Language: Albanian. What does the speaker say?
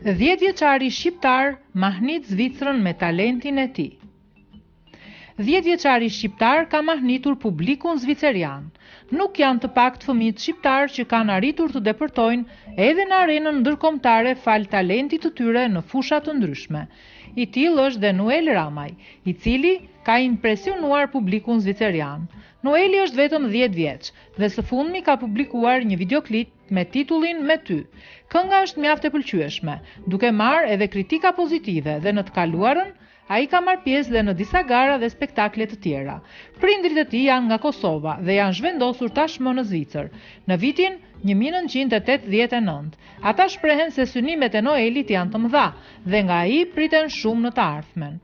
10 vjeçari shqiptar mahnit Zvicrën me talentin e tij. 10 vjeçari shqiptar ka mahnitur publikun zvicerian. Nuk janë të pakt fëmijët shqiptar që kanë arritur të depërtojnë edhe në arenën ndërkombëtare fal talentit të tyre në fusha të ndryshme. I tillë është dhe Noel Ramaj, i cili ka impresionuar publikun zvicerian. Noeli është vetëm 10 vjeç dhe së fundmi ka publikuar një videoklip me titullin Me ty. Kënga është mjaft e pëlqyeshme, duke marrë edhe kritika pozitive dhe në të kaluarën ai ka marrë pjesë dhe në disa gara dhe spektakle të tjera. Prindrit e tij janë nga Kosova dhe janë zhvendosur tashmë në Zvicër, në vitin 1989. Ata shprehen se synimet e Noelit janë të mëdha dhe nga ai priten shumë në të ardhmen.